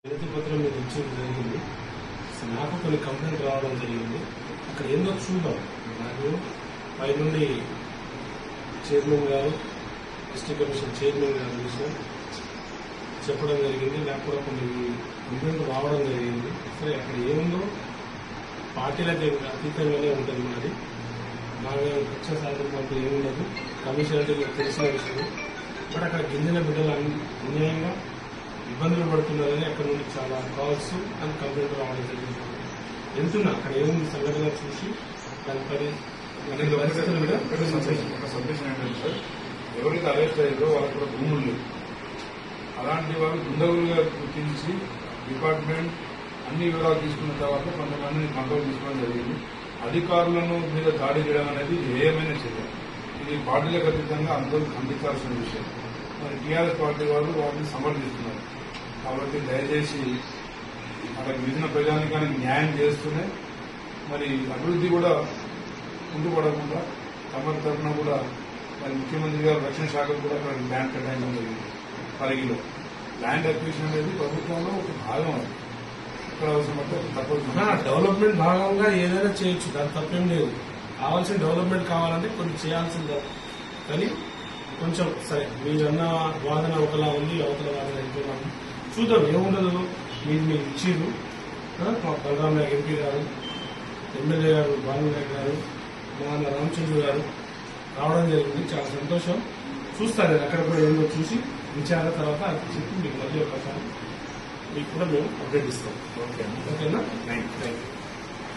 వినతి పత్రం మీకు ఇచ్చడం జరిగింది. నాకు కొన్ని కంప్లైంట్ రావడం జరిగింది. అక్కడ ఏందో చూద్దాం. నాకు పై నుండి చైర్మన్ గారు, డిస్ట్రిక్ట్ కమిషన్ చైర్మన్ గారు చెప్పడం జరిగింది. నాకు కూడా కొన్ని కంప్లైంట్ రావడం జరిగింది. సరే అక్కడ ఏముందో పార్టీలకు అతీతంగానే ఉంటుంది. మాది బాగా పక్ష సాధన ఏముండదు. కమిషన్ అంటే మీకు తెలిసిన విషయం. బట్ అక్కడ గిరిజన బిడ్డలు అన్యాయంగా ఇబ్బందులు పడుతున్నారని అక్కడ నుండి చాలా కాల్స్ అండ్ కంప్లైంట్ రావడం జరిగింది. వెళ్తున్నా అక్కడ ఏముంది సంఘటన చూసి దానిపై సబ్మిషన్ ఏంటంటే ఎవరైతే అరెస్ట్ అయ్యారో వాళ్ళకి కూడా భూములు లేవు. అలాంటి వాళ్ళు దుండగులుగా గుర్తించి డిపార్ట్మెంట్ అన్ని వివరాలు తీసుకున్న తర్వాత కొంతమందిని కంట్రోల్ తీసుకోవడం జరిగింది. అధికారులను మీద దాడి చేయడం అనేది ఏమైనా చర్య. ఇది పార్టీలకు అతీతంగా అందరూ ఖండించాల్సిన విషయం. మరి టీఆర్ఎస్ పార్టీ వాళ్ళు వాటిని సమర్థిస్తున్నారు. కాబట్టి దయచేసి అక్కడ గిరిజన ప్రజానికానికి న్యాయం చేస్తూనే మరి అభివృద్ధి కూడా ముందుపడకుండా తమరి తరఫున కూడా మరి ముఖ్యమంత్రి గారు రక్షణ శాఖకు కూడా అక్కడ ల్యాండ్ కేటాయించడం జరిగింది. పరిగిలో ల్యాండ్ అక్విజిషన్ అనేది ప్రభుత్వంలో ఒక భాగం. అది ఇక్కడ అవసరం తప్పదు. డెవలప్మెంట్ భాగంగా ఏదైనా చేయొచ్చు, దాని తప్పేం లేదు. కావాల్సిన డెవలప్మెంట్ కావాలంటే కొన్ని చేయాల్సిందే. కానీ కొంచెం సరే మీరన్న వాదన ఒకలా ఉంది, అవతల వాదన ఇంకోలా ఉంది. చూద్దాం ఏముండదు. మీరు ఇచ్చిర్రు. మా బలరాం నాయక్ ఎంపీ గారు, ఎమ్మెల్యే గారు భానునాయక్ గారు, మా అన్న రామచంద్ర గారు రావడం జరిగింది. చాలా సంతోషం. చూస్తాను నేను అక్కడ కూడా ఏందో చూసి విచారణ తర్వాత చెప్పి మీకు మళ్ళీ ఒకసారి మీకు కూడా మేము అప్డేట్ ఇస్తాం. ఓకేనా? Thank you.